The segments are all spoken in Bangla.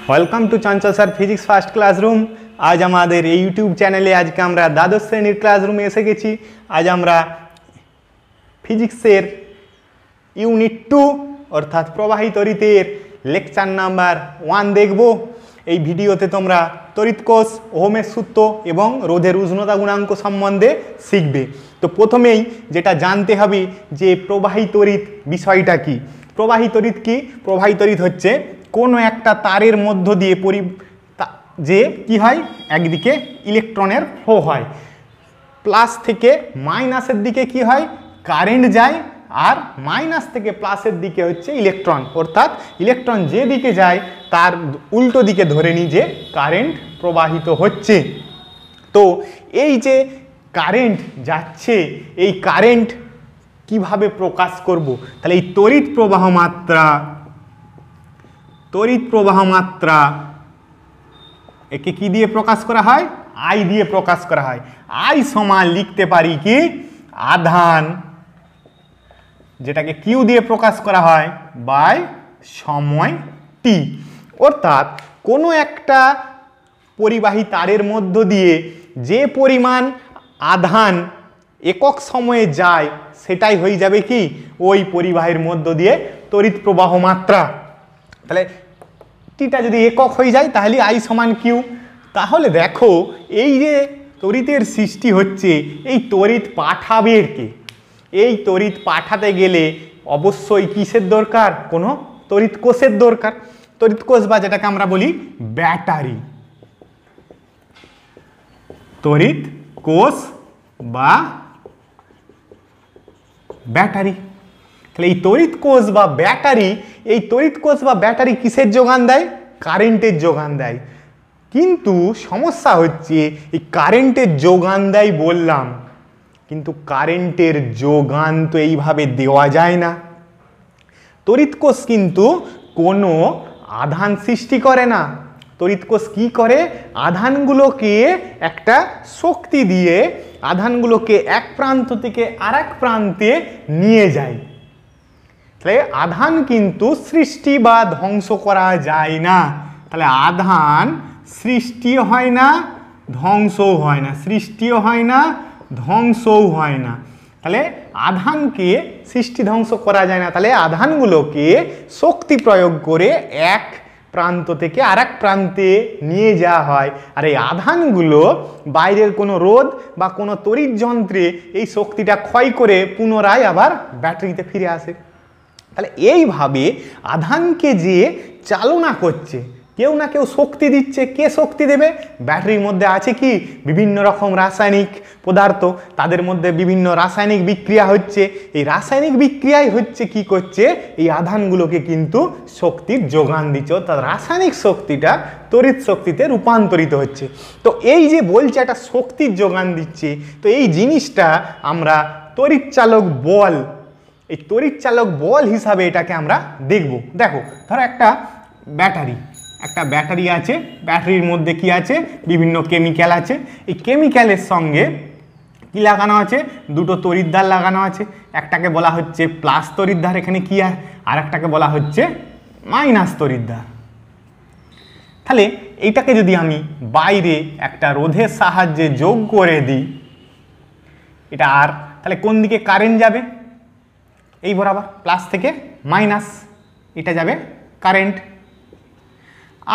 Welcome to Chanchal sir physics fast classroom. आज हमारे यूट्यूब चैनले आज के আমরা দ্বাদশ শ্রেণীর ক্লাসরুমে এসে গেছি। আজ আমরা ফিজিক্সের ইউনিট 2 অর্থাৎ প্রবাহী তড়িতের লেকচার নাম্বার 1 দেখব। এই ভিডিওতে তোমরা তড়িৎ কোষ, ওহমের সূত্র এবং রোধের উষ্ণতা গুণাঙ্ক সম্বন্ধে শিখবে। তো প্রথমেই যেটা জানতে হবে যে প্রবাহী তড়িৎ বিষয়টা কি। প্রবাহী তড়িৎ কি? প্রবাহী তড়িৎ হচ্ছে কোনো একটা তারের মধ্য দিয়ে যে কি হয়, একদিকে ইলেকট্রনের ফ্লো হয়, প্লাস থেকে মাইনাসের দিকে কি হয়, কারেন্ট যায়, আর মাইনাস থেকে প্লাসের দিকে হচ্ছে ইলেকট্রন। অর্থাৎ ইলেকট্রন যে দিকে যায় তার উল্টো দিকে ধরে নিই যে কারেন্ট প্রবাহিত হচ্ছে। তো এই যে কারেন্ট যাচ্ছে, এই কারেন্ট কিভাবে প্রকাশ করব? তাহলে এই তড়িৎ প্রবাহ মাত্রা একে কি দিয়ে প্রকাশ করা হয়? আই দিয়ে প্রকাশ করা হয়। আই সমান লিখতে পারি কি আধান, যেটাকে কিউ দিয়ে প্রকাশ করা হয় বাই সময় টি। অর্থাৎ কোনো একটা পরিবাহী তারের মধ্য দিয়ে যে পরিমাণ আধান একক সময়ে যায় সেটাই হয়ে যাবে কি ওই পরিবাহীর মধ্য দিয়ে তড়িৎ প্রবাহ মাত্রা। তাহলে টিটা যদি একক হয়ে যায় তাহলে আই সমান কিউ। তাহলে দেখো এই যে তড়িতের সৃষ্টি হচ্ছে, এই তড়িৎ পাঠাবে কে? এই তড়িৎ পাঠাতে গেলে অবশ্যই কিসের দরকার? কোনো তড়িৎ কোষের দরকার। তড়িৎ কোষ বা যেটাকে আমরা বলি ব্যাটারি, তড়িৎ কোষ বা ব্যাটারি। তাহলে এই তড়িৎ কোষ বা ব্যাটারি, এই তড়িৎ কোষ বা ব্যাটারি কিসের যোগান দেয়? কারেন্টের যোগান দেয়। কিন্তু সমস্যা হচ্ছে এই কারেন্টের যোগান দেয় বললাম, কিন্তু কারেন্টের যোগান তো এইভাবে দেওয়া যায় না। তড়িৎ কোষ কিন্তু কোনো আধান সৃষ্টি করে না। তড়িৎ কোষ কি করে? আধানগুলোকে একটা শক্তি দিয়ে আধানগুলোকে এক প্রান্ত থেকে আরেক প্রান্তে নিয়ে যায়। তাহলে আধান কিন্তু সৃষ্টি বা ধ্বংস করা যায় না। তাহলে আধান সৃষ্টিও হয় না, ধ্বংসও হয় না, সৃষ্টিও হয় না, ধ্বংসও হয় না। তাহলে আধানকে সৃষ্টি ধ্বংস করা যায় না। তাহলে আধানগুলোকে শক্তি প্রয়োগ করে এক প্রান্ত থেকে আরেক প্রান্তে নিয়ে যাওয়া হয়। আর এই আধানগুলো বাইরের কোনো রোধ বা কোনো তড়িৎ যন্ত্রে এই শক্তিটা ক্ষয় করে পুনরায় আবার ব্যাটারিতে ফিরে আসে। তাহলে এইভাবে আধানকে যে চালনা করছে, কেউ না কেউ শক্তি দিচ্ছে। কে শক্তি দেবে? ব্যাটারির মধ্যে আছে কি বিভিন্ন রকম রাসায়নিক পদার্থ, তাদের মধ্যে বিভিন্ন রাসায়নিক বিক্রিয়া হচ্ছে। এই রাসায়নিক বিক্রিয়াই হচ্ছে কি করছে, এই আধানগুলোকে কিন্তু শক্তির যোগান দিচ্ছে। অর্থাৎ রাসায়নিক শক্তিটা তড়িৎ শক্তিতে রূপান্তরিত হচ্ছে। তো এই যে বলছে একটা শক্তির যোগান দিচ্ছে, তো এই জিনিসটা আমরা তড়িৎচালক বল, এই তড়িৎচালক বল হিসাবে এটাকে আমরা দেখব। দেখো ধরো একটা ব্যাটারি আছে, ব্যাটারির মধ্যে কি আছে? বিভিন্ন কেমিক্যাল আছে। এই কেমিক্যালের সঙ্গে কি লাগানো আছে? দুটো তড়িৎদ্বার লাগানো আছে। একটাকে বলা হচ্ছে প্লাস তড়িৎদ্বার, এখানে কি আর একটাকে বলা হচ্ছে মাইনাস তড়িৎদ্বার। তাহলে এইটাকে যদি আমি বাইরে একটা রোধের সাহায্যে যোগ করে দিই, এটা আর, তাহলে কোন দিকে কারেন্ট যাবে? এই বরাবর প্লাস থেকে মাইনাস, এটা যাবে কারেন্ট।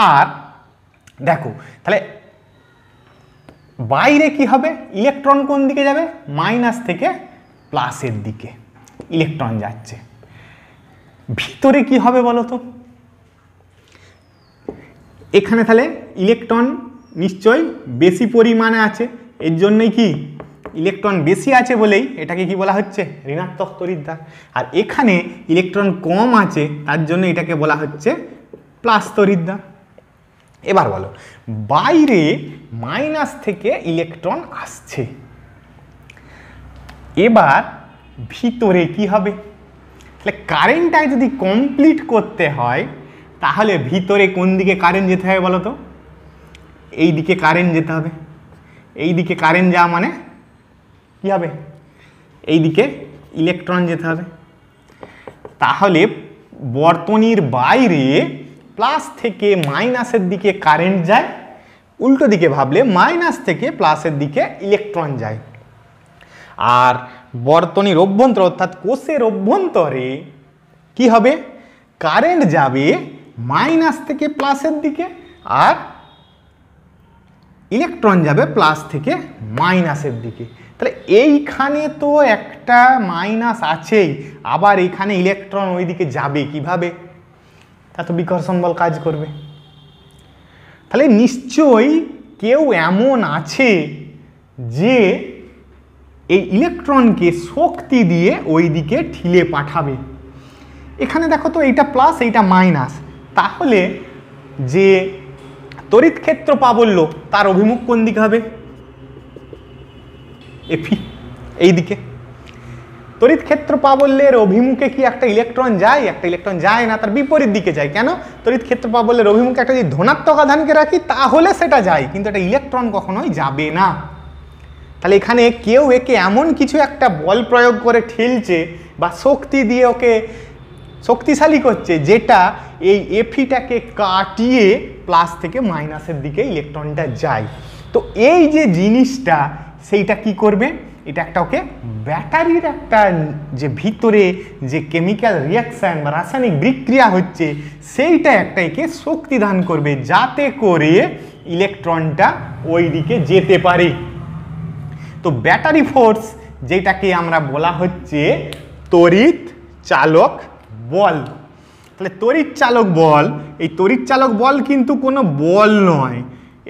আর দেখো তাহলে বাইরে কি হবে? ইলেকট্রন কোন দিকে যাবে? মাইনাস থেকে প্লাসের দিকে ইলেকট্রন যাচ্ছে। ভিতরে কি হবে বলো তো? এখানে তাহলে ইলেকট্রন নিশ্চয়ই বেশি পরিমাণে আছে, এর জন্যই কি ইলেকট্রন বেশি আছে বলেই এটাকে কি বলা হচ্ছে? ঋণাত্মক তড়িৎদ্বার। আর এখানে ইলেকট্রন কম আছে তার জন্য এটাকে বলা হচ্ছে প্লাস তড়িৎদ্বার। এবার বলো, বাইরে মাইনাস থেকে ইলেকট্রন আসছে, এবার ভিতরে কি হবে? তাহলে কারেন্টটা যদি কমপ্লিট করতে হয় তাহলে ভিতরে কোন দিকে কারেন্ট যেতে হবে বলো তো? এই দিকে কারেন্ট যেতে হবে। এই দিকে কারেন্ট যাওয়া মানে কি হবে? এই দিকে ইলেকট্রন যেতে হবে। তাহলে বর্তনীর বাইরে প্লাস থেকে মাইনাসের দিকে কারেন্ট যায়, উল্টো দিকে ভাবলে মাইনাস থেকে প্লাসের দিকে ইলেকট্রন যায়। আর বর্তনীর অভ্যন্তর অর্থাৎ কোষের অভ্যন্তরে কি হবে, কারেন্ট যাবে মাইনাস থেকে প্লাসের দিকে আর ইলেকট্রন যাবে প্লাস থেকে মাইনাসের দিকে। তাহলে এইখানে তো একটা মাইনাস আছেই, আবার এখানে ইলেকট্রন ওইদিকে যাবে কিভাবে, তা তো বিকর্ষণ বল কাজ করবে। তাহলে নিশ্চয়ই কেউ এমন আছে যে এই ইলেকট্রনকে শক্তি দিয়ে ওই দিকে ঠেলে পাঠাবে। এখানে দেখো তো এইটা প্লাস এইটা মাইনাস, তাহলে যে তড়িৎ ক্ষেত্র প্রাবল্য তার অভিমুখ কোন দিকে হবে, এফি এই দিকে। তড়িৎ ক্ষেত্র প্রাবল্যের অভিমুখে কি একটা ইলেকট্রন যায়, একটা ইলেকট্রন যায় না, তার বিপরীত দিকে যায়। কেন, তড়িৎ ক্ষেত্র প্রাবল্যের অভিমুখে একটা যদি ধনাত্মক আধানকে রাখি তাহলে সেটা যায়, কিন্তু একটা ইলেকট্রন কখনোই যাবে না। তাহলে এখানে কেউ একে এমন কিছু একটা বল প্রয়োগ করে ঠেলছে বা শক্তি দিয়ে ওকে শক্তিশালী করছে যেটা এই এফিটাকে কাটিয়ে প্লাস থেকে মাইনাসের দিকে ইলেকট্রনটা যায়। তো এই যে জিনিসটা সেইটা কি করবে, এটা একটা ওকে ব্যাটারির একটা যে ভিতরে যে কেমিক্যাল রিয়াকশান বা রাসায়নিক বিক্রিয়া হচ্ছে সেইটা একটা একে শক্তি দান করবে যাতে করে ইলেকট্রনটা ওই দিকে যেতে পারে। তো ব্যাটারি ফোর্স যেটাকে আমরা বলা হচ্ছে তড়িৎ চালক বল। তাহলে তড়িৎ চালক বল, এই তড়িৎ চালক বল কিন্তু কোনো বল নয়,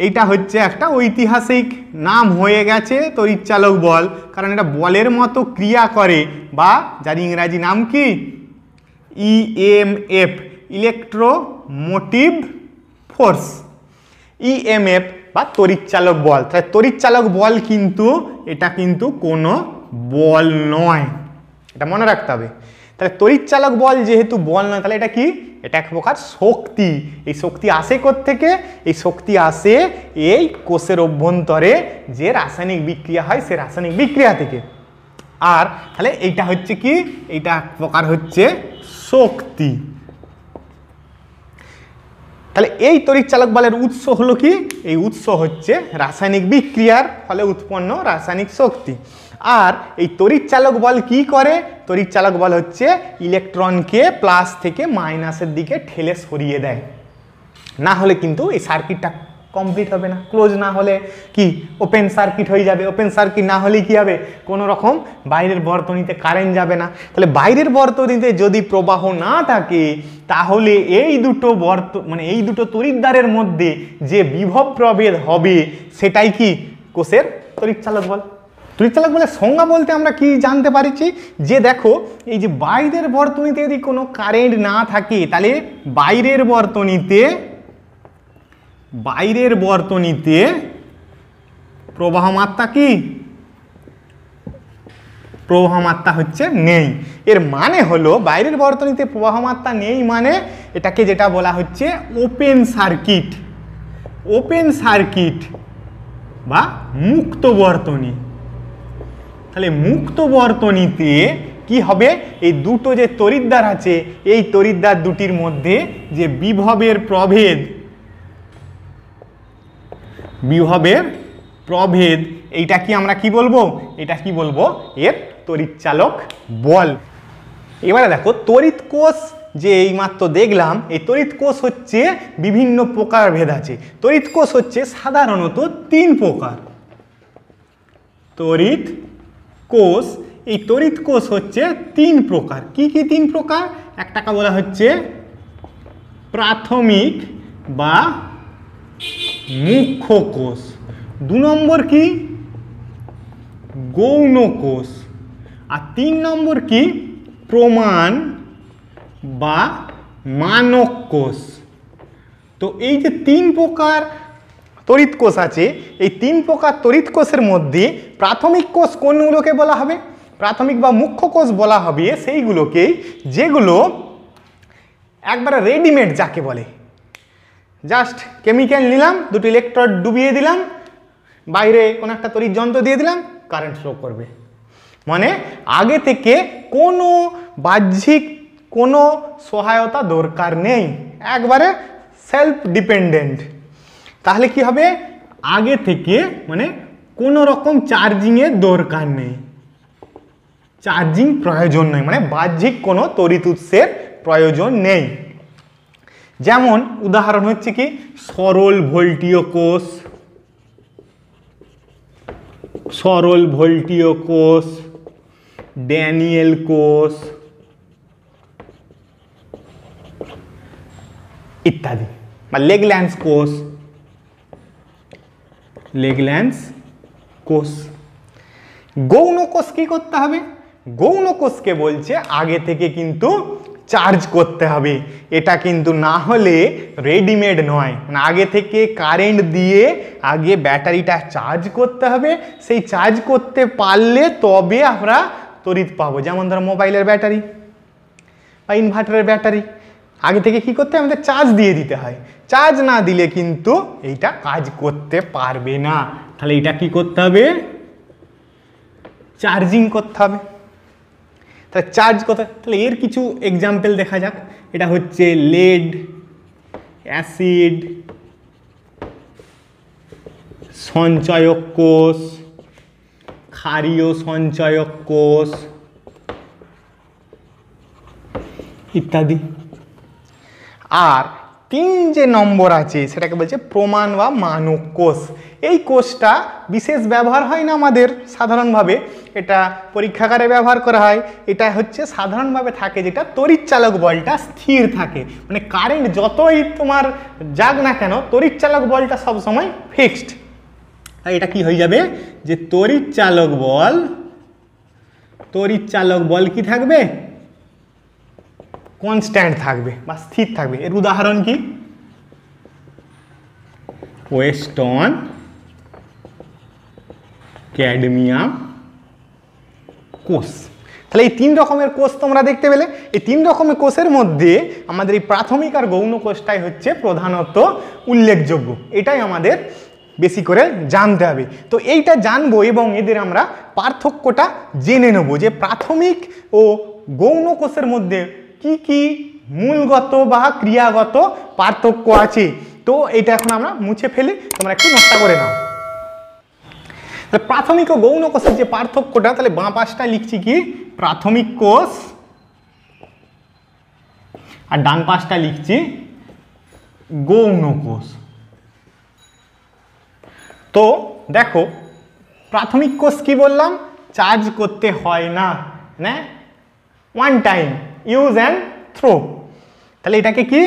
এইটা হচ্ছে একটা ঐতিহাসিক নাম হয়ে গেছে তড়িৎ চালক বল, কারণ এটা বলের মতো ক্রিয়া করে, বা যার ইংরাজি নাম কি ইএমএফ, ইলেকট্রোমোটিভ ফোর্স, ইএমএফ বা তড়িৎ চালক বল। তাহলে তড়িৎ চালক বল কিন্তু এটা কিন্তু কোনো বল নয়, এটা মনে রাখতে হবে। তাহলে তড়িৎ চালক বল যেহেতু বল নয়, তাহলে এটা কি, এটা এক প্রকার শক্তি। এই শক্তি আসে কোত্থেকে, এই শক্তি আসে এই কোষের অভ্যন্তরে যে রাসায়নিক বিক্রিয়া হয় সে রাসায়নিক বিক্রিয়া থেকে। আর তাহলে এইটা হচ্ছে কি, এইটা এক প্রকার হচ্ছে শক্তি। তাহলে এই তড়িৎ চালক বলের উৎস হলো কি, এই উৎস হচ্ছে রাসায়নিক বিক্রিয়ার ফলে উৎপন্ন রাসায়নিক শক্তি। আর এই তড়িৎ চালক বল কি করে, তড়িৎ চালক বল হচ্ছে ইলেকট্রনকে প্লাস থেকে মাইনাসের দিকে ঠেলে সরিয়ে দেয়, না হলে কিন্তু এই সার্কিটটা কমপ্লিট হবে না। ক্লোজ না হলে কি ওপেন সার্কিট হয়ে যাবে, ওপেন সার্কিট না হলে কি হবে, কোনো রকম বাইরের বর্তনীতে কারেন্ট যাবে না। তাহলে বাইরের বর্তনীতে যদি প্রবাহ না থাকে তাহলে এই দুটো এই দুটো তড়িৎদ্বারের মধ্যে যে বিভব প্রভেদ হবে সেটাই কি কোষের তড়িৎ চালক বল। তড়িৎ চালক বলের সংজ্ঞা বলতে আমরা কি জানতে পারছি, যে দেখো এই যে বাইরের বর্তনীতে যদি কোনো কারেন্ট না থাকে তাহলে বাইরের বর্তনীতে প্রবাহ মাত্রা কি, প্রবাহ মাত্রা হচ্ছে নেই। এর মানে হলো বাইরের বর্তনীতে প্রবাহ মাত্রা নেই, মানে এটাকে যেটা বলা হচ্ছে ওপেন সার্কিট, ওপেন সার্কিট বা মুক্ত বর্তনী। তাহলে মুক্ত বর্তনীতে কি হবে, এই দুটো যে তড়িৎদ্বার আছে এই তড়িৎদ্বার দুটির মধ্যে যে বিভবের প্রভেদ এইটা কি আমরা কি বলবো, এটা কি বলবো, এর তড়িৎ চালক বল। এবারে দেখো তড়িৎ কোষ যে এইমাত্র দেখলাম, এই তড়িৎ কোষ হচ্ছে বিভিন্ন প্রকার ভেদ আছে। তড়িৎ কোষ হচ্ছে সাধারণত 3 প্রকার। তড়িৎ কোষ, এই তড়িৎ কোষ হচ্ছে 3 প্রকার। কি কি 3 প্রকার, একটাকে বলা হচ্ছে প্রাথমিক বা মুখ্য কোষ, 2 নম্বর কি গৌণ কোষ, আর 3 নম্বর কি প্রমাণ বা মানক কোষ। তো এই যে 3 প্রকার তড়িৎ কোষ আছে, এই 3 প্রকার তড়িৎ কোষের মধ্যে প্রাথমিক কোষ কোনগুলোকে বলা হবে, প্রাথমিক বা মুখ্য কোষ বলা হবে সেইগুলোকেই যেগুলো একবারে রেডিমেড, যাকে বলে জাস্ট কেমিক্যাল নিলাম, 2টো ইলেকট্রোড ডুবিয়ে দিলাম, বাইরে কোনো একটা তড়িৎ যন্ত্র দিয়ে দিলাম, কারেন্ট ফ্লো করবে। মানে আগে থেকে কোনো বাহ্যিক কোনো সহায়তা দরকার নেই, একবারে সেলফ ডিপেন্ডেন্ট। তাহলে কি হবে, আগে থেকে মানে কোনো রকম চার্জিংয়ের দরকার নেই, চার্জিং প্রয়োজন নেই, মানে বাহ্যিক কোনো তড়িৎ উৎসের প্রয়োজন নেই। যেমন উদাহরণ হচ্ছে কি সরল ভোল্টীয় কোষ, সরল ভোল্টীয় কোষ, ড্যানিয়েল কোষ ইত্যাদি, বা লেগল্যান্স কোষ, লেগল্যান্স কোষ। গৌণ কোষ কি করতে হবে, গৌণ কোষকে বলছে আগে থেকে কিন্তু চার্জ করতে হবে, এটা কিন্তু না হলে রেডিমেড নয়, মানে আগে থেকে কারেন্ট দিয়ে আগে ব্যাটারিটা চার্জ করতে হবে, সেই চার্জ করতে পারলে তবে আমরা তড়িৎ পাবো। যেমন ধরো মোবাইলের ব্যাটারি বা ইনভার্টারের ব্যাটারি, আগে থেকে কি করতে হয়, আমাদের চার্জ দিয়ে দিতে হয়, চার্জ না দিলে কিন্তু এইটা কাজ করতে পারবে না। তাহলে এটা কি করতে হবে, চার্জিং করতে হবে। তাহলে চার্জ করতে, তাহলে এর কিছু এক্সাম্পল দেখা যাক। এটা হচ্ছে লেড, অ্যাসিড, সঞ্চয়ক কোষ, ক্ষারীয় সঞ্চয়ক কোষ ইত্যাদি। আর 3 যে নম্বর আছে সেটাকে বলছে প্রমাণ বা মানক কোষ। এই কোষটা বিশেষ ব্যবহার হয় না আমাদের সাধারণভাবে, এটা পরীক্ষাগারে ব্যবহার করা হয়। এটা হচ্ছে সাধারণভাবে থাকে যেটা তড়িৎচালক বলটা স্থির থাকে, মানে কারেন্ট যতই তোমার যাক না কেন তড়িৎচালক বলটা সবসময় ফিক্সড। তাই এটা কি হয়ে যাবে যে তড়িৎচালক বল কি থাকবে, কনস্ট্যান্ট থাকবে বা স্থির থাকবে। এর উদাহরণ কি, ওয়েস্টন, ক্যাডমিয়াম কোষ। তাহলে এই 3 রকমের কোষ তোমরা দেখতে পেলে। এই 3 রকমের কোষের মধ্যে আমাদের এই প্রাথমিক আর গৌণ কোষটাই হচ্ছে প্রধানত উল্লেখযোগ্য, এটাই আমাদের বেশি করে জানতে হবে। তো এইটা জানবো এবং এদের আমরা পার্থক্যটা জেনে নেব যে প্রাথমিক ও গৌণ কোষের মধ্যে কি কি মূলগত বা ক্রিয়াগত পার্থক্য আছে। তো এটা এখন আমরা মুছে ফেলি, তোমরা একটু নোটটা করে নাও। তাহলে প্রাথমিক ও গৌণ কোষের যে পার্থক্যটা, তাহলে বাঁ পাশটা লিখছি কি প্রাথমিক কোষ, আর ডান পাশটা লিখছি গৌণ কোষ। তো দেখো প্রাথমিক কোষ কি বললাম, চার্জ করতে হয় না, না one time use and throw. তাহলে এটাকে কি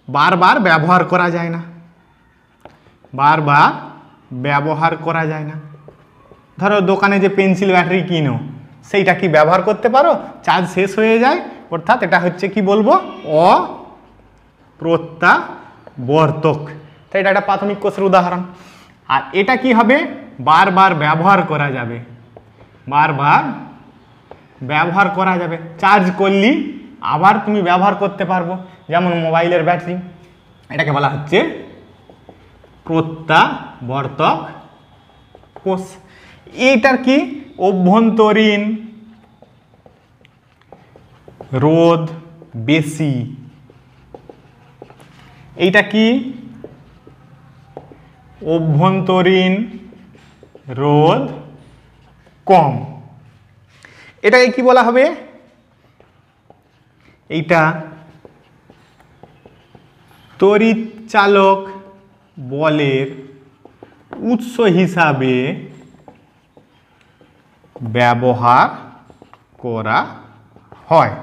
বারবার ব্যবহার করা যায় না, বারবার ব্যবহার করা যায় না। ধরো দোকানে যে পেন্সিল ব্যাটারি কিনো, সেইটা কি ব্যবহার করতে পারো, চার্জ শেষ হয়ে যায়, অর্থাৎ এটা হচ্ছে কি বলবো অপ্রত্যাবর্তক। তাই এটা একটা প্রাথমিক কোষের উদাহরণ। আর এটা কি হবে, বারবার ব্যবহার করা যাবে, বারবার ব্যবহার করা যাবে, চার্জ করলি আবার তুমি ব্যবহার করতে পারবো। যেমন মোবাইলের ব্যাটারি, এটাকে বলা হচ্ছে প্রত্যাবর্তক কোষ। এইটার কি অভ্যন্তরীণ রোধ বেশি, এইটা কি অভ্যন্তরীণ রোধ কম। এটাকে কি বলা হবে, এইটা তড়িৎচালক বলের উৎস হিসাবে ব্যবহার করা হয়।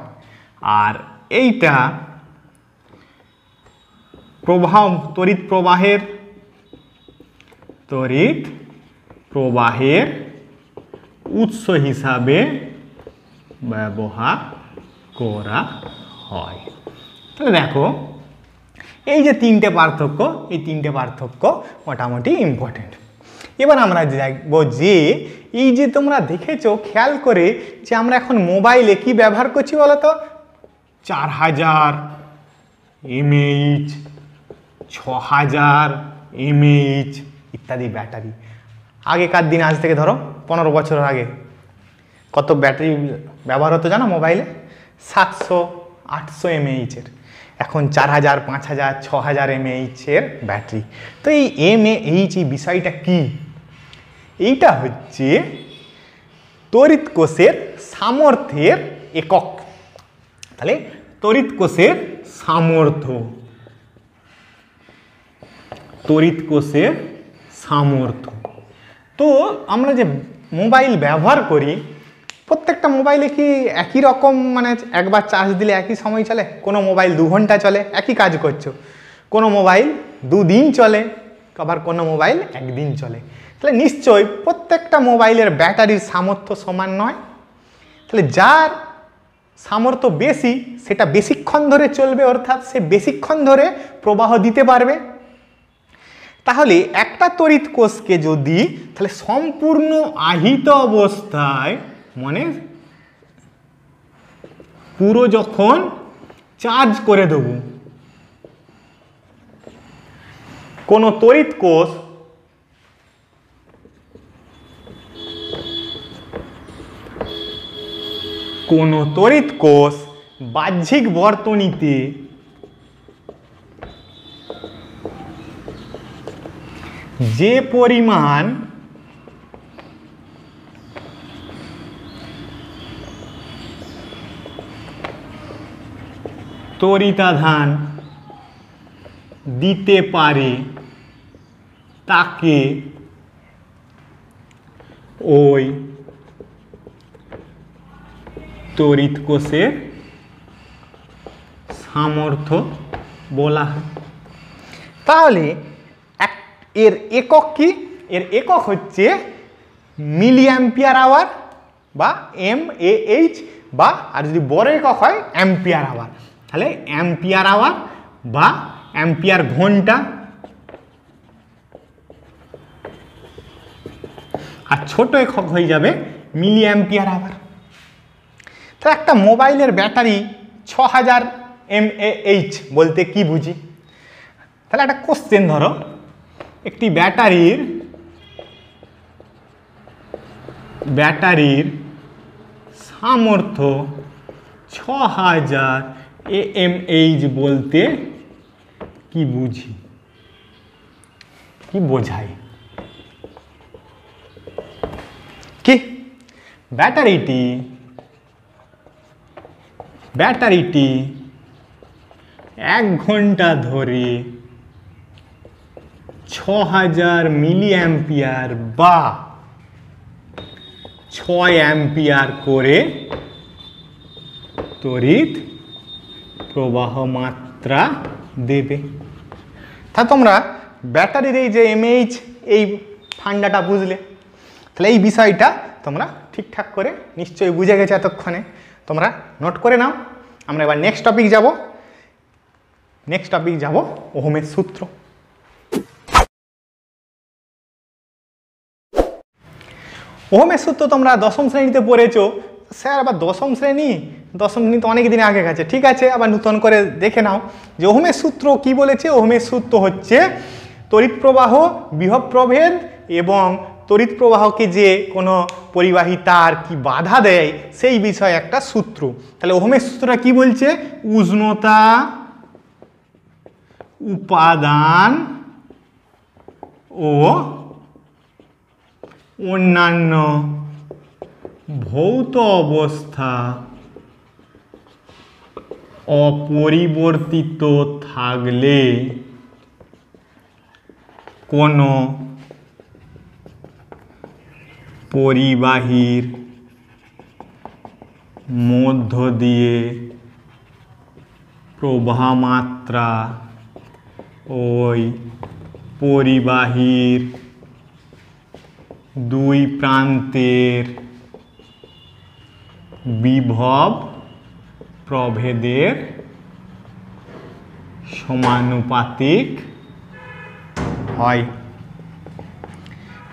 আর এইটা তড়িৎ প্রবাহের উৎস হিসাবে ব্যবহার করা হয়। তাহলে দেখো এই যে 3টে পার্থক্য, এই 3টে পার্থক্য মোটামুটি ইম্পর্টেন্ট। এবার আমরা দেখব যে এই যে তোমরা দেখেছো খেয়াল করে যে আমরা এখন মোবাইলে কি ব্যবহার করছি বলো তো, 4000 mAh, 6000 mAh ইত্যাদি ব্যাটারি। আগেকার দিন, আজ থেকে ধরো 15 বছর আগে কত ব্যাটারি ব্যবহার হতো জানো মোবাইলে, 700-800 mAh-এর। এখন 4000, 5000, 6000 mAh ব্যাটারি। তো এই mAh এই বিষয়টা কি? এইটা হচ্ছে তড়িৎ কোষের সামর্থ্যের একক। তাহলে তড়িৎ কোষের সামর্থ্য, তড়িৎ কোষের সামর্থ্য। তো আমরা যে মোবাইল ব্যবহার করি, প্রত্যেকটা মোবাইলে কি একই রকম মানে একবার চার্জ দিলে একই সময় চলে? কোনো মোবাইল 2 ঘন্টা চলে, একই কাজ করছো। কোনো মোবাইল 2 দিন চলে, আবার কোনো মোবাইল 1 দিন চলে। তাহলে নিশ্চয়ই প্রত্যেকটা মোবাইলের ব্যাটারির সামর্থ্য সমান নয়। তাহলে যার সামর্থ্য বেশি সেটা বেশিক্ষণ ধরে চলবে, অর্থাৎ সে বেশিক্ষণ ধরে প্রবাহ দিতে পারবে। তাহলে একটা তড়িৎ কোষকে যদি তাহলে সম্পূর্ণ আহিত অবস্থায় মানে পুরো যখন চার্জ করে দেব, কোন তড়িৎ কোষ বাহ্যিক বর্তনীতে যে পরিমাণ তড়িতাধান দিতে পারে তাকে ওই তড়িৎ কোষের সামর্থ্য বলা হয়। তাহলে এর একক কি? এর একক হচ্ছে মিলি অ্যাম্পিয়ার আওয়ার বা mAh, বা আর যদি বড় একক হয় অ্যাম্পিয়ার আওয়ার। তাহলে অ্যাম্পিয়ার আওয়ার বা অ্যাম্পিয়ার ঘন্টা, আর ছোট একক হয়ে যাবে মিলি অ্যাম্পিয়ার আওয়ার। তাহলে একটা মোবাইলের ব্যাটারি 6000 mAh বলতে কি বুঝি? তাহলে একটা কোশ্চেন ধরো, একটি ব্যাটারির সামর্থ্য 6000 mAh বলতে কি বুঝি, কি বোঝায়? কি ব্যাটারিটি 1 ঘন্টা ধরে 6000 মিলি অ্যাম্পিয়ার বা 6 অ্যাম্পিয়ার করে তড়িৎ প্রবাহ মাত্রা দেবে। তা তোমরা ব্যাটারির এই যে mAh এই ফান্ডাটা বুঝলে, তাহলে এই বিষয়টা তোমরা ঠিকঠাক করে নিশ্চয়ই বুঝে গেছো এতক্ষণে। তোমরা নোট করে নাও। আমরা এবার নেক্সট টপিক যাব ওহমের সূত্র। ওহমের সূত্র তোমরা দশম শ্রেণীতে পড়েছো। স্যার আবার দশম শ্রেণী তো অনেক দিন আগে গেছে, ঠিক আছে, আবার নতুন করে দেখে নাও যে ওহমের সূত্র কি বলেছে। ওহমের সূত্র হচ্ছে তড়িৎ প্রবাহ, বিভব প্রভেদ এবং তড়িৎ প্রবাহকে যে কোনো পরিবাহী তার কি বাধা দেয় সেই বিষয়ে একটা সূত্র। তাহলে ওহমের সূত্রটা কি বলছে? উষ্ণতা, উপাদান ও অন্যান্য ভৌত অবস্থা অপরিবর্তিত থাকলে কোনো পরিবাহীর মধ্য দিয়ে প্রবাহ মাত্রা ওই পরিবাহীর 2 প্রান্তের বিভব প্রভেদের সমানুপাতিক হয়।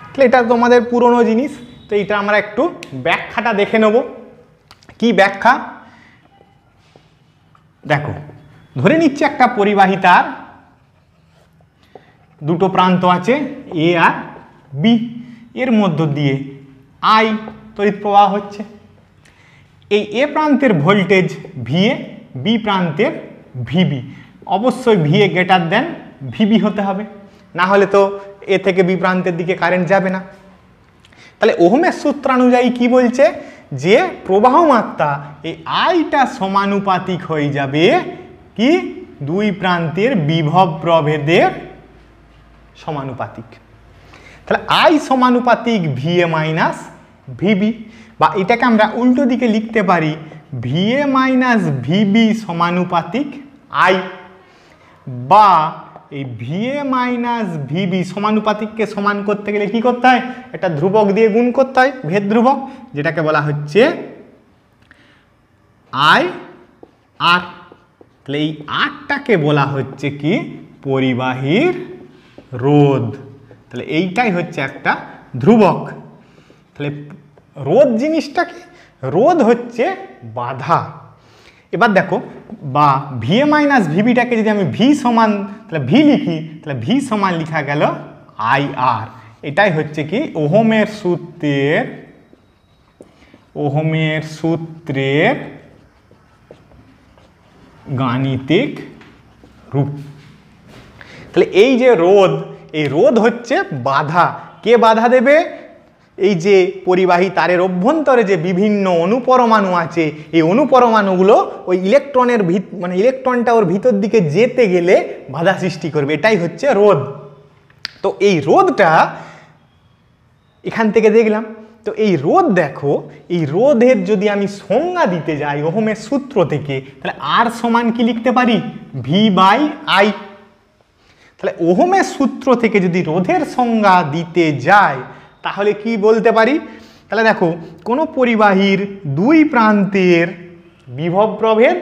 তাহলে এটা তোমাদের পুরনো জিনিস, তো এটা আমরা একটু ব্যাখ্যাটা দেখে নেব। কি ব্যাখ্যা? দেখো, ধরে নিচ্ছে একটা পরিবাহী তার, 2 প্রান্ত আছে এ আর বি, এর মধ্য দিয়ে আই তড়িৎ প্রবাহ হচ্ছে। এই এ প্রান্তের ভোল্টেজ ভিএ, বি প্রান্তের ভিবি, অবশ্যই V A greater than VB হতে হবে, না হলে তো এ থেকে বি প্রান্তের দিকে কারেন্ট যাবে না। তাহলে ওহমের সূত্রানুযায়ী কি বলছে যে প্রবাহ মাত্রা এই আইটা সমানুপাতিক হয়ে যাবে কি দুই প্রান্তের বিভব প্রভেদের সমানুপাতিক। তাহলে আই সমানুপাতিক ভিএ মাইনাস ভিবি, বা এটাকে আমরা উল্টো দিকে লিখতে পারি ভিএ মাইনাস ভিবি সমানুপাতিক আই, বা এই ভিএ মাইনাস ভিবি সমানুপাতিককে সমান করতে গেলে কি করতে হয়, একটা ধ্রুবক দিয়ে গুণ করতে হয়, ভেদ ধ্রুবক, যেটাকে বলা হচ্ছে আই আর। তাহলে এই আরটাকে বলা হচ্ছে কি পরিবাহীর রোধ। তাহলে এইটাই হচ্ছে একটা ধ্রুবক। তাহলে রোধ জিনিসটা কি, রোধ হচ্ছে বাধা। এবার দেখো বা ভিএ মাইনাস ভিবিটাকে যদি আমি ভি সমান তাহলে ভি লিখি, তাহলে ভি সমান লিখা গেল আই আর। এটাই হচ্ছে কি ওহমের সূত্রের গাণিতিক রূপ। তাহলে এই যে রোধ, এই রোধ হচ্ছে বাধা। কে বাধা দেবে, এই যে পরিবাহী তারের অভ্যন্তরে যে বিভিন্ন অনুপরমাণু আছে, এই অনুপরমাণুগুলো ওই ইলেকট্রনের মানে ইলেকট্রনটা ওর ভিতর দিকে যেতে গেলে বাধা সৃষ্টি করবে, এটাই হচ্ছে রোধ। তো এই রোধটা এখান থেকে দেখলাম। তো এই রোধ দেখো, এই রোধের যদি আমি সংজ্ঞা দিতে যাই ওহমের সূত্র থেকে, তাহলে আর সমান কি লিখতে পারি ভি বাই আই। তাহলে ওহমের সূত্র থেকে যদি রোধের সংজ্ঞা দিতে যাই তাহলে কি বলতে পারি, তাহলে দেখো কোনো পরিবাহীর দুই প্রান্তের বিভব প্রভেদ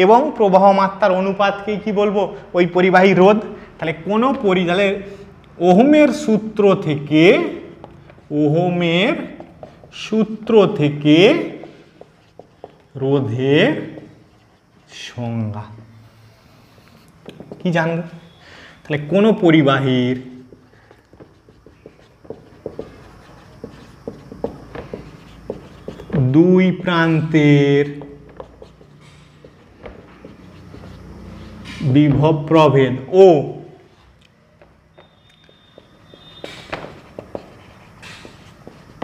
এবং প্রবাহ মাত্রার অনুপাতকে কি বলবো, ওই পরিবাহী রোধ। তাহলে কোনো তাহলে ওহমের সূত্র থেকে রোধের সংজ্ঞা কি জানবো, তাহলে কোনো পরিবাহীর দুই প্রান্তের বিভব প্রভেদ ও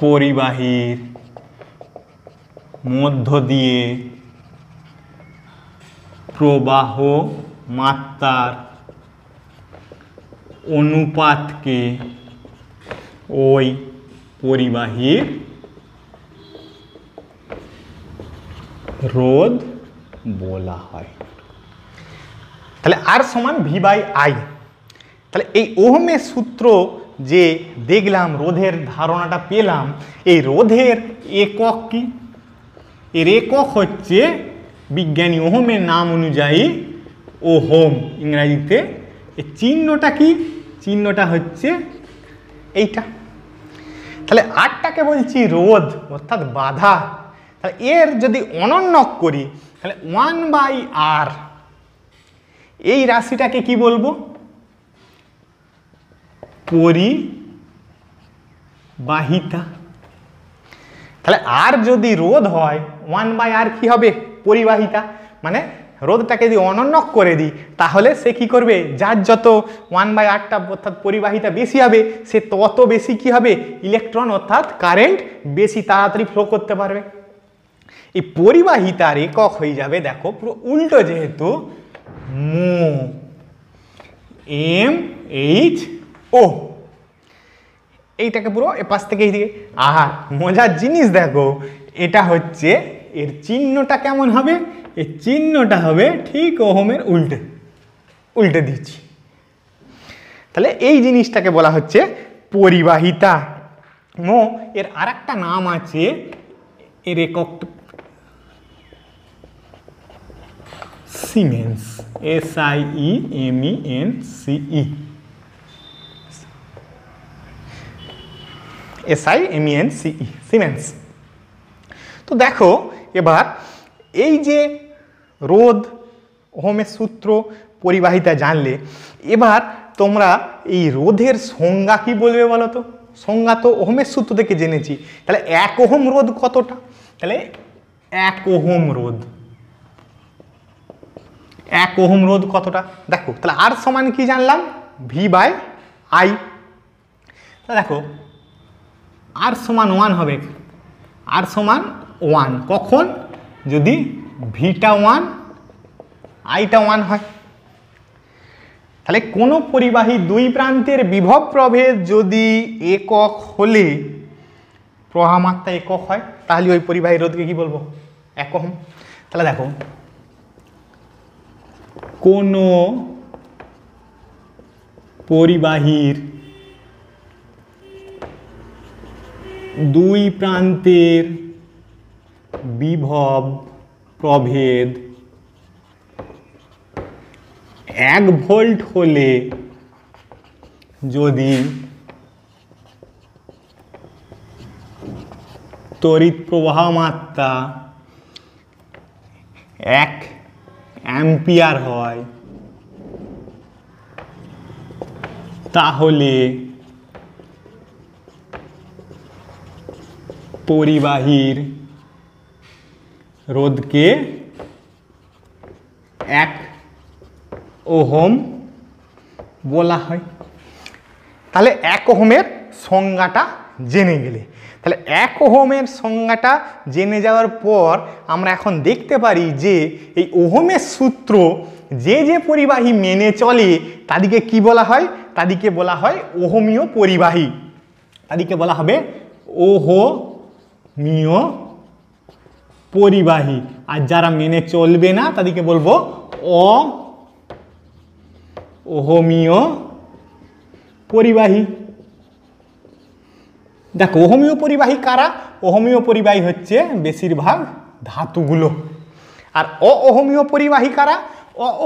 পরিবাহীর মধ্য দিয়ে প্রবাহ মাত্রার অনুপাতকে ওই পরিবাহীর রোধ বলা হয়। তাহলে আর সমান ভি বাই আই। তাহলে এই ওহমের সূত্র যে দেখলাম, রোধের ধারণাটা পেলাম, এই রোধের একক কি, এর একক হচ্ছে বিজ্ঞানী ওহমের নাম অনুযায়ী ওহম, ইংরাজিতে এই চিহ্নটা কি, চিহ্নটা হচ্ছে এইটা। তাহলে আরটাকে বলছি রোধ অর্থাৎ বাধা। তাহলে এর যদি অনন্যক করি তাহলে 1/r, এই রাশিটাকে কি বলবো পরিবাহিতা। তাহলে আর যদি রোধ হয় 1/r কি হবে পরিবাহিতা, মানে রোধটাকে যদি অনন্যক করে দিই তাহলে সে কি করবে, যার যত 1/rটা অর্থাৎ পরিবাহিতা বেশি হবে সে তত বেশি কি হবে ইলেকট্রন অর্থাৎ কারেন্ট বেশি তাড়াতাড়ি ফ্লো করতে পারবে। এই পরিবাহিতার একক হয়ে যাবে দেখো পুরো উল্টো, যেহেতু মো MHO, এইটাকে পুরো এপাশ থেকে এইদিকে। আর মজার জিনিস দেখো, এটা হচ্ছে এর চিহ্নটা কেমন হবে, এর চিহ্নটা হবে ঠিক ওহমের উল্টে, উল্টে দিচ্ছি। তাহলে এই জিনিসটাকে বলা হচ্ছে পরিবাহিতা। মো এর আর একটা নাম আছে, এর একক সিমেন্স, SIEMENCE, সিমেন্স। তো দেখো এবার এই যে রোধ, ওহমের সূত্র, পরিবাহিতা জানলে, এবার তোমরা এই রোধের সংজ্ঞা কি বলবে বলো তো। সংজ্ঞা তো ওহমের সূত্র থেকে জেনেছি, তাহলে 1 ওহম রোধ কতটা, তাহলে 1 ওহম রোধ 1 ওহম রোধ কতটা দেখো, তাহলে আর সমান কি জানলাম, ভি বাই আই। দেখো আর সমান 1 হবে, আর সমান 1 কখন, যদি ভিটা 1 আইটা 1 হয়। তাহলে কোনো পরিবাহী দুই প্রান্তের বিভব প্রভেদ যদি একক হলে প্রবাহ মাত্রা একক হয়, তাহলে ওই পরিবাহী রোধকে কি বলবো, 1 ওহম। তাহলে দেখো কোনো পরিবাহীর দুই প্রান্তের বিভব প্রভেদ 1 ভোল্ট হলে যদি তড়িৎ প্রবাহ মাত্রা 1 অ্যাম্পিয়ার হয়, তাহলে পরিবাহীর রোধকে 1 ওহম বলা হয়। তাহলে 1 ওহমের সংজ্ঞাটা জেনে গেলে, তাহলে 1 ওহমের সংজ্ঞাটা জেনে যাওয়ার পর আমরা এখন দেখতে পারি যে এই ওহমের সূত্র যে যে পরিবাহী মেনে চলে তাদেরকে কি বলা হয়, তাদেরকে বলা হয় ওহমীয় পরিবাহী, তাদেরকে বলা হবে ওহমীয় পরিবাহী। আর যারা মেনে চলবে না তাদেরকে বলবো ওহমীয় পরিবাহী। দেখো ওহমীয় পরিবাহী কারা, ওহমীয় পরিবাহী হচ্ছে বেশিরভাগ ধাতুগুলো। আর অওহমীয় পরিবাহী কারা,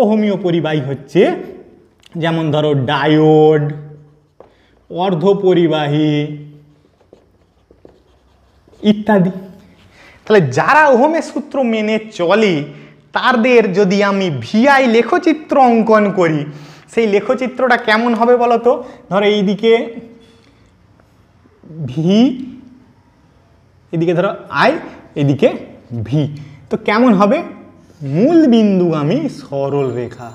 অওহমীয় পরিবাহী হচ্ছে যেমন ধরো ডায়োড, অর্ধপরিবাহী ইত্যাদি। তাহলে যারা ওহমের সূত্র মেনে চলে তাদের যদি আমি ভিআই লেখচিত্র অঙ্কন করি, সেই লেখচিত্রটা কেমন হবে বলো তো। ধরো এইদিকে ভি, এদিকে ধরো আই, এদিকে ভি, তো কেমন হবে, মূল বিন্দুগামী সরল রেখা।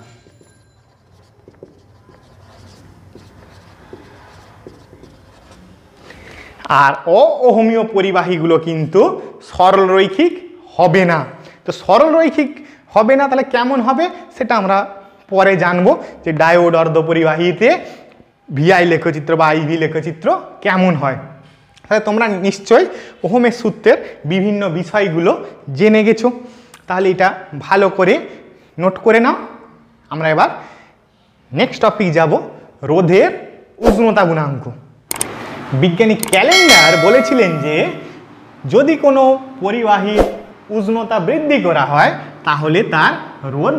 আর অওহমীয় পরিবাহীগুলো কিন্তু সরল রৈখিক হবে না। তো সরল রৈখিক হবে না, তাহলে কেমন হবে সেটা আমরা পরে জানবো, যে ডায়োড অর্ধপরিবাহীতে ভিআই লেখচিত্র বা আইভি লেখচিত্র কেমন হয়। তাহলে তোমরা নিশ্চয়ই ওহমের সূত্রের বিভিন্ন বিষয়গুলো জেনে গেছো, তাহলে এটা ভালো করে নোট করে নাও। আমরা এবার নেক্সট টপিক যাব, রোধের উষ্ণতা গুণাঙ্ক। বিজ্ঞানী ক্যালেন্ডার বলেছিলেন যে যদি কোনো পরিবাহীর উষ্ণতা বৃদ্ধি করা হয় তাহলে তার রোধ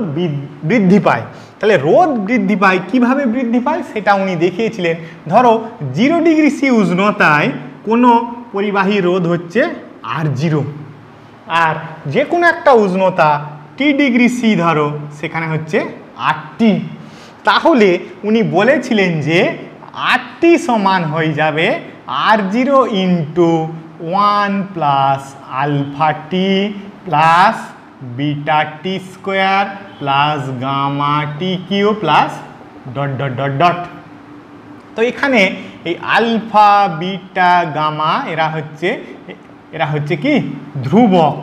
বৃদ্ধি পায়। তাহলে রোধ বৃদ্ধি পায়, কিভাবে বৃদ্ধি পায় সেটা উনি দেখিয়েছিলেন। ধরো 0 ডিগ্রি সি উষ্ণতায় কোনো পরিবাহীর রোধ হচ্ছে R0, আর যে কোনো একটা উষ্ণতা টি ডিগ্রি সি ধরো সেখানে হচ্ছে RT। তাহলে উনি বলেছিলেন যে RT সমান হয়ে যাবে R0 into 1 plus alpha t plus beta t square plus gamma t cube plus dot dot dot dot. তো এখানে এই আলফা বিটা গামা এরা হচ্ছে কি ধ্রুবক,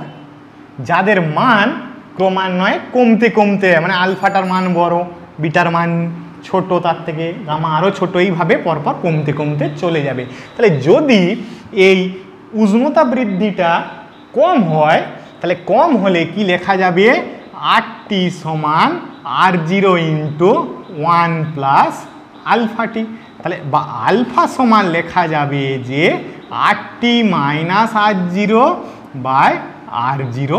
যাদের মান ক্রমান্বয়ে কমতে কমতে, মানে আলফাটার মান বড়, বিটার মান ছোট, তার থেকে গামা আরও ছোট, এইভাবে পরপর কমতে কমতে চলে যাবে। তাহলে যদি এই উষ্ণতা বৃদ্ধিটা কম হয়, তাহলে কম হলে কি লেখা যাবে, RT সমান R0 ইন্টু 1 প্লাস আলফা টি। তাহলে বা আলফা সমান লেখা যাবে যে RT minus R0 by R0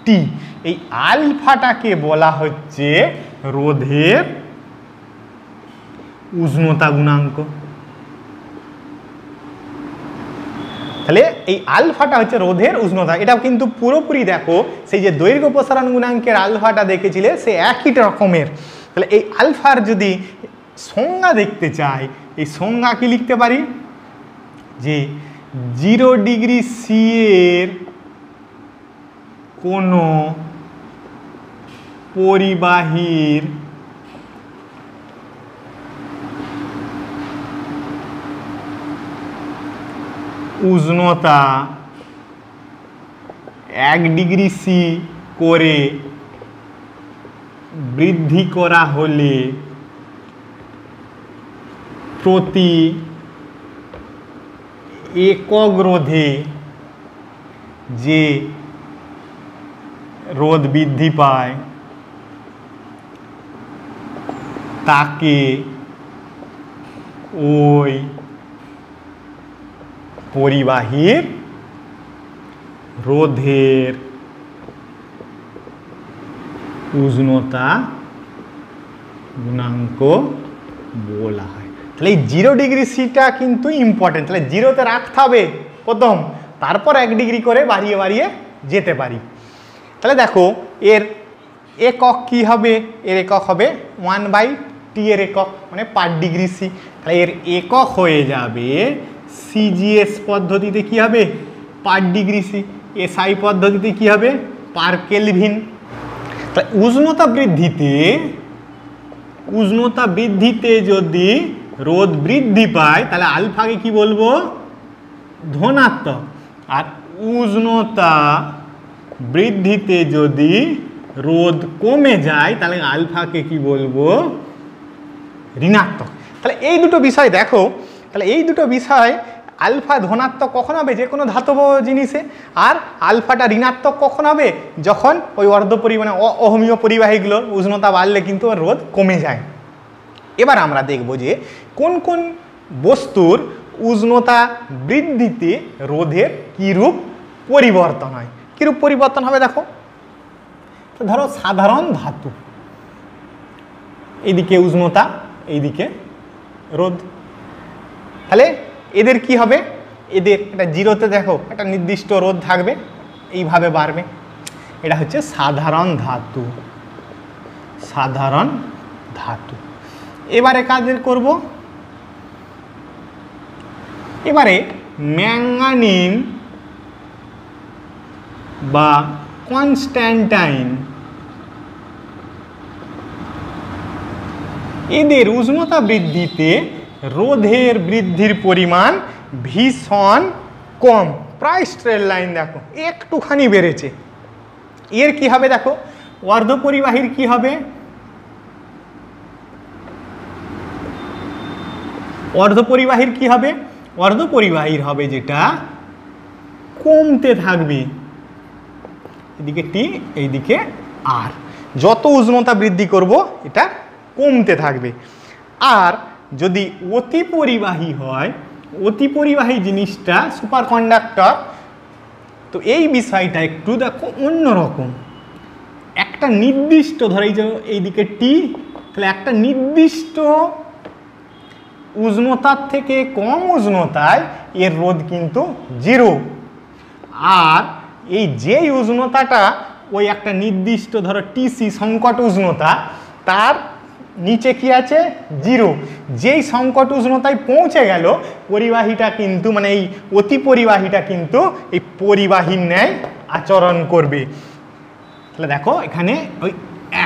টি। এই আলফাটাকে বলা হচ্ছে রোধের উষ্ণতা গুণাঙ্ক। তাহলে এই আলফাটা হচ্ছে রোধের উষ্ণতা। এটা কিন্তু পুরোপুরি দেখো সেই যে দৈর্ঘ্য প্রসারণ গুণাঙ্কের আলফাটা দেখেছিলে সে একই রকমের। তাহলে এই আলফার যদি সংজ্ঞা দেখতে চাই, এই সংজ্ঞা কি লিখতে পারি, যে 0 ডিগ্রি সি এর কোনো পরিবাহীর উষ্ণতা 1 ডিগ্রি সি করে বৃদ্ধি করা হলে প্রতি একক রোধে যে রোধ বৃদ্ধি পায় তাকে ওই পরিবাহীর রোধের উষ্ণতা গুণাঙ্ক বলা হয়। তাহলে এই 0 ডিগ্রি সিটা কিন্তু ইম্পর্টেন্ট, তাহলে 0-তে রাখতে হবে প্রথম, তারপর 1 ডিগ্রি করে বাড়িয়ে বাড়িয়ে যেতে পারি। তাহলে দেখো এর একক কি হবে, এর একক হবে 1/t এর একক, মানে পার ডিগ্রি সি। তাহলে এর একক হয়ে যাবে সিজিএস পদ্ধতিতে কি হবে পার ডিগ্রি সি, এসআই পদ্ধতিতে কি হবে পার কেলভিন। তাহলে উষ্ণতা বৃদ্ধিতে যদি রোধ বৃদ্ধি পায় তাহলে আলফাকে কি বলবো ধনাত্মক, আর উষ্ণতা বৃদ্ধিতে যদি রোধ কমে যায় তাহলে আলফাকে কি বলবো ঋণাত্মক। তাহলে এই দুটো বিষয় দেখো, তাহলে এই দুটো বিষয় আলফা ধনাত্মক কখন হবে যে কোনো ধাতব জিনিসে, আর আলফাটা ঋণাত্মক কখন হবে যখন ওই অর্ধপরিমাণে অহমীয় পরিবাহীগুলোর উষ্ণতা বাড়লে কিন্তু রোধ কমে যায়। এবার আমরা দেখব যে কোন কোন বস্তুর উষ্ণতা বৃদ্ধিতে রোধের কীরূপ পরিবর্তন হয়। কীরূপ পরিবর্তন হবে দেখো, তো ধরো সাধারণ ধাতু, এইদিকে উষ্ণতা এইদিকে রোধ, তাহলে এদের কি হবে, এদের এটা 0-তে দেখো একটা নির্দিষ্ট রোধ থাকবে, এইভাবে বাড়বে, এটা হচ্ছে সাধারণ ধাতু। সাধারণ ধাতু এবারে কাদের করব, এবারে ম্যাঙ্গানিন বা কনস্ট্যান্টাইন, এদের উষ্ণতা বৃদ্ধিতে রোধের বৃদ্ধির পরিমাণ ভীষণ কম, প্রায় স্ট্রেট লাইন দেখো একটুখানি বেড়েছে। এর কি হবে দেখো, অর্ধপরিবাহীর কি হবে, অর্ধপরিবাহীর কি হবে, অর্ধপরিবাহীর হবে যেটা কমতে থাকবে, এদিকে টি এইদিকে আর, যত উষ্ণতা বৃদ্ধি করব এটা কমতে থাকবে। আর যদি অতি পরিবাহী হয়, অতি পরিবাহী জিনিসটা সুপার কন্ডাক্টর, তো এই বিষয়টা একটু দেখো অন্যরকম, একটা নির্দিষ্ট ধরো এই যে এইদিকে টি, তাহলে একটা নির্দিষ্ট উষ্ণতার থেকে কম উষ্ণতায় এর রোধ কিন্তু 0, আর এই যেই উষ্ণতাটা ওই একটা নির্দিষ্ট ধরো টিসি সংকট উষ্ণতা, তার নিচে কি আছে 0, যেই সংকট উষ্ণতায় পৌঁছে গেল পরিবাহীটা কিন্তু মানে এই অতি পরিবাহীটা কিন্তু এই পরিবাহীর ন্যায় আচরণ করবে। তাহলে দেখো এখানে ওই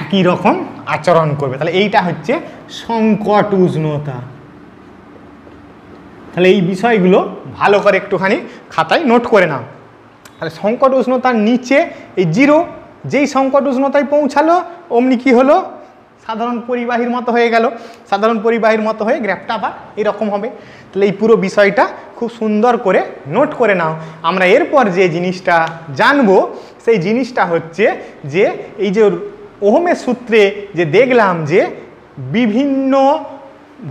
একই রকম আচরণ করবে, তাহলে এইটা হচ্ছে সংকট উষ্ণতা। তাহলে এই বিষয়গুলো ভালো করে একটুখানি খাতায় নোট করে নাও। তাহলে সংকট উষ্ণতার নিচে এই 0, যেই সংকট উষ্ণতায় পৌঁছালো অমনি কি হলো সাধারণ পরিবাহীর মতো হয়ে গেল, সাধারণ পরিবাহীর মতো হয়ে গ্রাফটা আবার এরকম হবে। তাহলে এই পুরো বিষয়টা খুব সুন্দর করে নোট করে নাও। আমরা এরপর যে জিনিসটা জানবো সেই জিনিসটা হচ্ছে যে এই যে ওহমের সূত্রে যে দেখলাম যে বিভিন্ন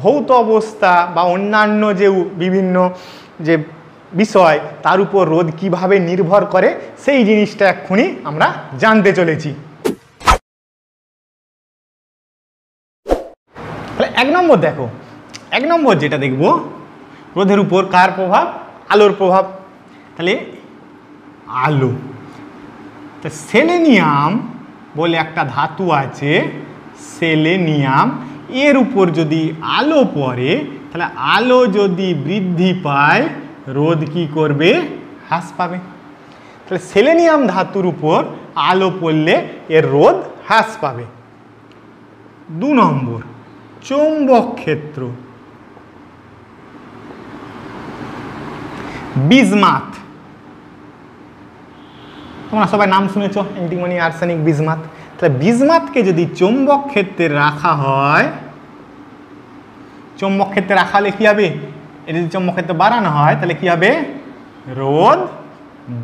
ভৌত অবস্থা বা অন্যান্য যে বিভিন্ন যে বিষয় তার উপর রোধ কিভাবে নির্ভর করে সেই জিনিসটা এক্ষুনি আমরা জানতে চলেছি। তাহলে 1 নম্বর দেখো, 1 নম্বর যেটা দেখব রোধের উপর কার প্রভাব, আলোর প্রভাব। তাহলে আলো, তো সেলেনিয়াম বলে একটা ধাতু আছে, সেলেনিয়াম, এর উপর যদি আলো পড়ে তাহলে আলো যদি বৃদ্ধি পায় রোধ কি করবে হ্রাস পাবে। তাহলে সেলেনিয়াম ধাতুর উপর আলো পড়লে এর রোধ হ্রাস পাবে। 2 নম্বর চৌম্বক ক্ষেত্র, বিসমাথ, তোমরা সবাই নাম শুনেছ, অ্যান্টিমনি, আর্সেনিক, বিসমাথ। তাহলে বিসমাথকে যদি চৌম্বক ক্ষেত্রে রাখা হয়, চৌম্বক ক্ষেত্রে রাখা হলে কী হবে, এটা যদি চৌম্বক ক্ষেত্রে বাড়ানো হয় তাহলে কী হবে, রোধ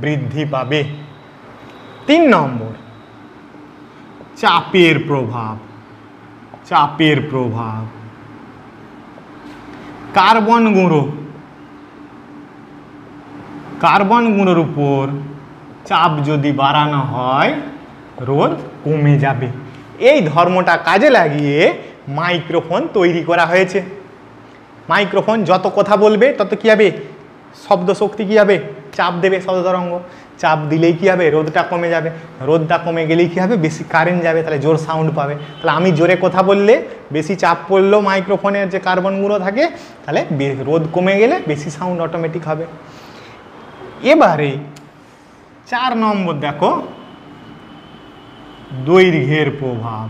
বৃদ্ধি পাবে। 3 নম্বর চাপের প্রভাব, চাপের প্রভাব, কার্বন গুঁড়ো, কার্বন গুঁড়োর উপর চাপ যদি বাড়ানো হয় রোধ কমে যাবে। এই ধর্মটা কাজে লাগিয়ে মাইক্রোফোন তৈরি করা হয়েছে। মাইক্রোফোন যত কথা বলবে তত কী হবে, শব্দ শক্তি কী হবে, চাপ দেবে শব্দ তরঙ্গ, চাপ দিলেই কী হবে, রোদটা কমে যাবে, রোদটা কমে গেলেই কী হবে, বেশি কারেন্ট যাবে, তাহলে জোর সাউন্ড পাবে। তাহলে আমি জোরে কথা বললে বেশি চাপ পড়লেও মাইক্রোফোনের যে কার্বন গুঁড়ো থাকে তাহলে রোদ কমে গেলে বেশি সাউন্ড অটোমেটিক হবে। এবারে 4 নম্বর দেখো দৈর্ঘ্যের প্রভাব।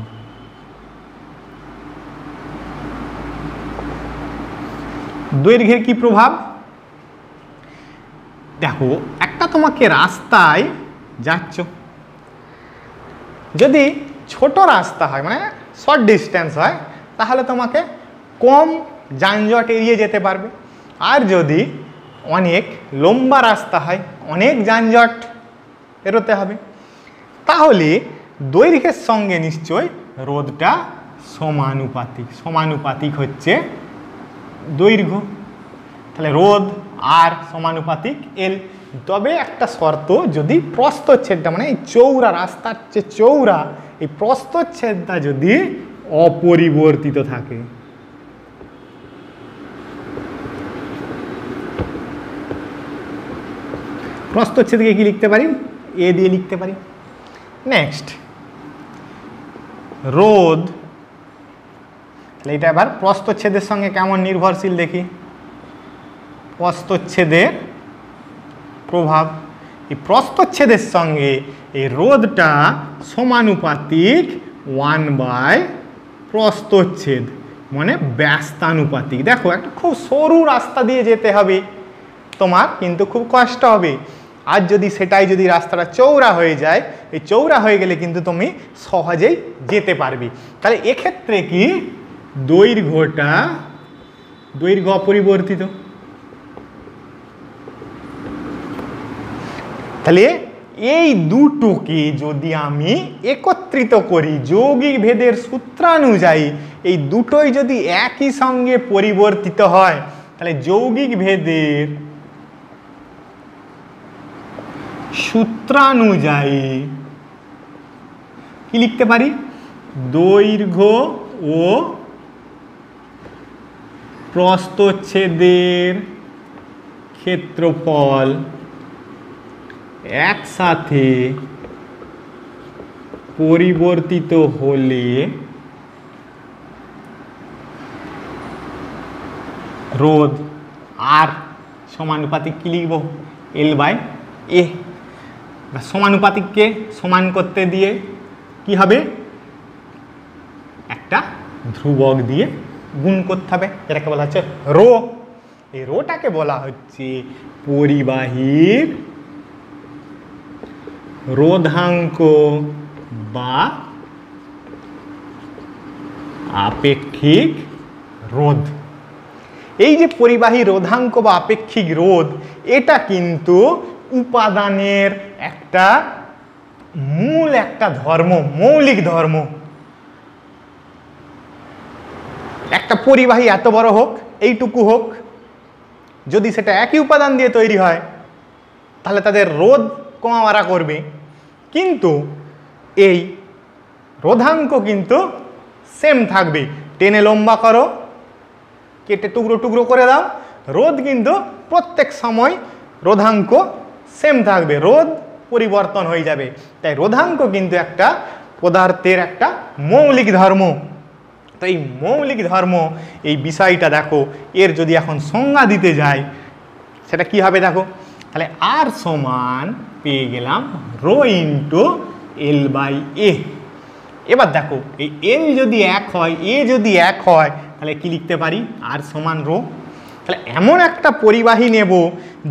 দৈর্ঘ্যের কি প্রভাব, দেখো একটা তোমাকে রাস্তায় যাচ্ছ, যদি ছোট রাস্তা হয় মানে শর্ট ডিস্টেন্স হয় তাহলে তোমাকে কম যানজট এড়িয়ে যেতে পারবে। আর যদি অনেক লম্বা রাস্তা হয়, অনেক যানজট এড়োতে হবে, তাহলে দৈর্ঘ্যের সঙ্গে নিশ্চয় রোধটা সমানুপাতিক। সমানুপাতিক হচ্ছে দৈর্ঘ্য, তাহলে রোধ আর সমানুপাতিক এল। তবে একটা শর্ত, যদি প্রস্থচ্ছেদটা মানে এই চৌড়া রাস্তার যে চৌড়া, এই প্রস্থচ্ছেদটা যদি অপরিবর্তিত থাকে, প্রস্থচ্ছেদকে কি লিখতে পারি, এ দিয়ে লিখতে পারি। নেক্সট রোধ, তাহলে এটা এবার প্রস্থচ্ছেদের সঙ্গে কেমন নির্ভরশীল দেখি। প্রস্থচ্ছেদের প্রভাব, এই প্রস্থচ্ছেদের সঙ্গে এই রোধটা সমানুপাতিক 1 প্রস্থচ্ছেদ মানে ব্যস্তানুপাতিক। দেখো একটা খুব সরু রাস্তা দিয়ে যেতে হবে তোমার, কিন্তু খুব কষ্ট হবে। আর যদি সেটাই যদি রাস্তাটা চৌড়া হয়ে যায়, এই চৌড়া হয়ে গেলে কিন্তু তুমি সহজেই যেতে পারবে। তাহলে এক্ষেত্রে কি দৈর্ঘ্যটা, দৈর্ঘ্য অপরিবর্তিত। তাহলে এই দুটোকে যদি আমি একত্রিত করি যৌগিক ভেদের সূত্রানুযায়ী, এই দুটোই যদি একই সঙ্গে পরিবর্তিত হয় তাহলে যৌগিক ভেদের সূত্রানুযায়ী কি লিখতে পারি, দৈর্ঘ্য ও প্রস্থচ্ছেদের ক্ষেত্রফল একসাথে পরিবর্তিত হলে রোধ আর সমানুপাতিক কি লিখব, L/A। সমানুপাতিককে সমান করতে দিয়ে কি হবে, একটা ধ্রুবক দিয়ে গুণ করতে হবে, যেটাকে বলা হচ্ছে রো। এই রোটাকে বলা হচ্ছে পরিবাহীর রোধাঙ্ক বা আপেক্ষিক রোধ। এই যে পরিবাহী রোধাঙ্ক বা আপেক্ষিক রোধ, এটা কিন্তু উপাদানের একটা মূল একটা ধর্ম, মৌলিক ধর্ম। একটা পরিবাহী এত বড় হোক, এইটুকু হোক, যদি সেটা একই উপাদান দিয়ে তৈরি হয় তাহলে তাদের রোধ কমাবাড়া করবে, কিন্তু এই রোধাঙ্ক কিন্তু সেম থাকবে। টেনে লম্বা করো, কেটে টুকরো টুকরো করে দাও, রোধ কিন্তু প্রত্যেক সময় রোধাঙ্ক সেম থাকবে, রোধ পরিবর্তন হয়ে যাবে। তাই রোধাঙ্ক কিন্তু একটা পদার্থের একটা মৌলিক ধর্ম। তো এই মৌলিক ধর্ম, এই বিষয়টা দেখো, এর যদি এখন সংজ্ঞা দিতে যাই সেটা কি হবে দেখো, তাহলে আর সমান পেয়ে গেলাম রো ইন্টু L/A। এবার দেখো এই এল যদি 1 হয়, এ যদি 1 হয়, তাহলে কি লিখতে পারি? আর সমান রো। তাহলে এমন একটা পরিবাহী নেব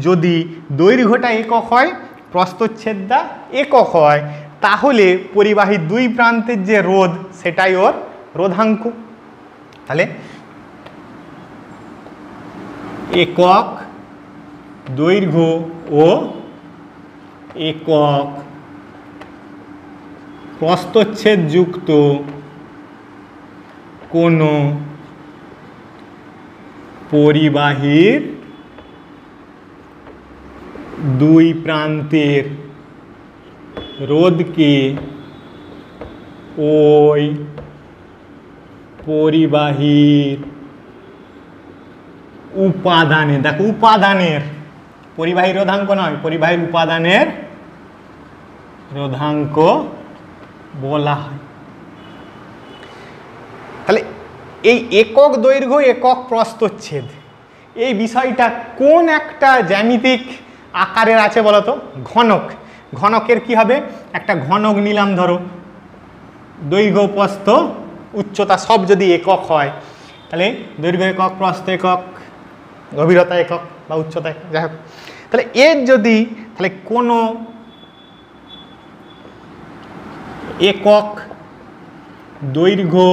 যদি দৈর্ঘ্যটা একক হয়, প্রস্থচ্ছেদটা একক হয়, তাহলে পরিবাহীর দুই প্রান্তের যে রোধ সেটাই ওর রোধাঙ্ক। তাহলে একক দৈর্ঘ্য ও একক প্রস্থচ্ছেদ যুক্ত কোনো পরিবাহীর দুই প্রান্তের রোধকে ওই পরিবাহীর উপাদানে, দেখো উপাদানের, পরিবাহী রোধাঙ্ক নয়, পরিবাহীর উপাদানের রোধাঙ্ক বলা হয়। তাহলে এই একক দৈর্ঘ্য একক প্রস্থচ্ছেদ এই বিষয়টা কোন একটা জ্যামিতিক আকারের আছে বলো তো? ঘনক। ঘনকের কি হবে? একটা ঘনক নিলাম, ধরো দৈর্ঘ্য প্রস্থ উচ্চতা সব যদি একক হয়, তাহলে দৈর্ঘ্য একক, প্রস্থ একক, গভীরতা একক বা উচ্চতা একক, যাই হোক। তাহলে এর যদি তাহলে কোনো একক দৈর্ঘ্য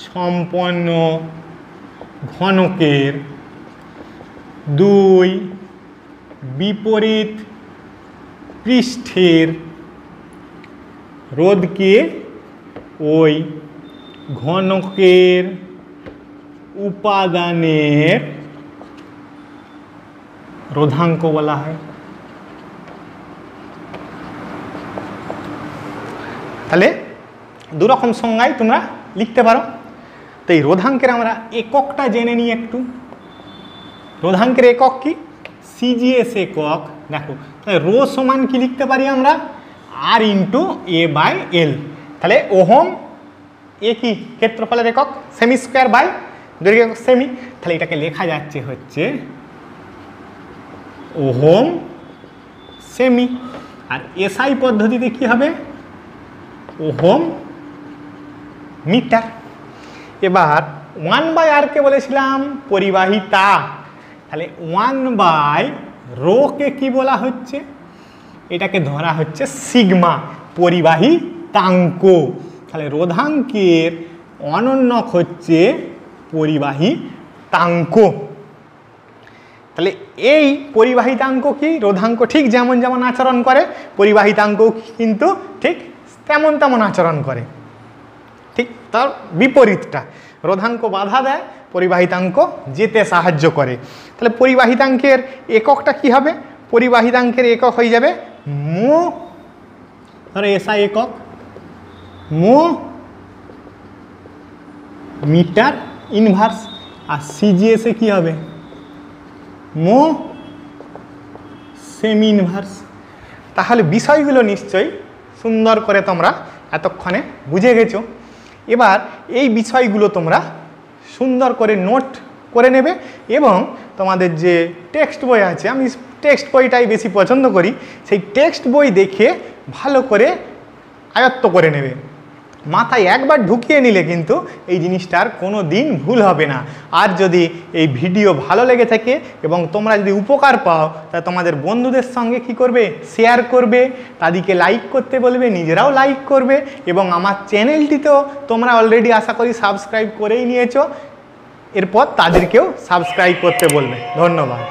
সম্পন্ন ঘনকের দুই বিপরীত পৃষ্ঠের রোধকে ওই ঘনকের উপাদানের রোধাঙ্ক বলা হয়। তাহলে দুরকম সংজ্ঞায় তোমরা লিখতে পারো। তো এই রোধাঙ্কের আমরা এককটা জেনে নিই একটু। রোধাঙ্কের একক কি? সিজিএস একক। দেখো তাহলে রো সমান কি লিখতে পারি আমরা? আর ইন্টু এ বাই এল। তাহলে ওহম এ কি? ক্ষেত্রফলের একক, সেমি স্কোয়ার বাই দৈর্ঘ্য একক সেমি। তাহলে এটাকে লেখা যাচ্ছে হচ্ছে ওহম সেমি। আর এসআই পদ্ধতিতে কি হবে? Ohm metre. এবার 1/r কে বলেছিলাম পরিবাহিতা, তাহলে 1/ρ কে কি বলা হচ্ছে? এটাকে ধরা হচ্ছে সিগমা, পরিবাহিতাঙ্ক। তাহলে রোধাঙ্কের অনন্যক হচ্ছে পরিবাহিতাঙ্ক। তাহলে এই পরিবাহিতাঙ্ক কি? রোধাঙ্ক ঠিক যেমন যেমন আচরণ করে, পরিবাহিতাঙ্ক কিন্তু ঠিক তেমন তেমন আচরণ করে, ঠিক তার বিপরীতটা। রোধাঙ্ক বাধা দেয়, পরিবাহিতাঙ্ক যেতে সাহায্য করে। তাহলে পরিবাহিতাঙ্কের এককটা কি হবে? পরিবাহিতাঙ্কের একক হয়ে যাবে মো, ধরো এসআই একক মো মিটার ইনভার্স। আর সিজিএসে কি হবে? মো সেমি ইনভার্স। তাহলে বিষয়গুলো নিশ্চয়ই সুন্দর করে তোমরা এতক্ষণে বুঝে গেছো। এবার এই বিষয়গুলো তোমরা সুন্দর করে নোট করে নেবে এবং তোমাদের যে টেক্সট বই আছে, আমি টেক্সট বইটাই বেশি পছন্দ করি, সেই টেক্সট বই দেখে ভালো করে আয়ত্ত করে নেবে। মাথায় একবার ঢুকিয়ে নিলে কিন্তু এই জিনিসটার কোনো দিন ভুল হবে না। আর যদি এই ভিডিও ভালো লেগে থাকে এবং তোমরা যদি উপকার পাও, তা তোমাদের বন্ধুদের সঙ্গে কি করবে? শেয়ার করবে, তাদেরকে লাইক করতে বলবে, নিজেরাও লাইক করবে এবং আমার চ্যানেলটিতেও তোমরা অলরেডি আশা করি সাবস্ক্রাইব করেই নিয়েছো, এরপর তাদেরকেও সাবস্ক্রাইব করতে বলবে। ধন্যবাদ।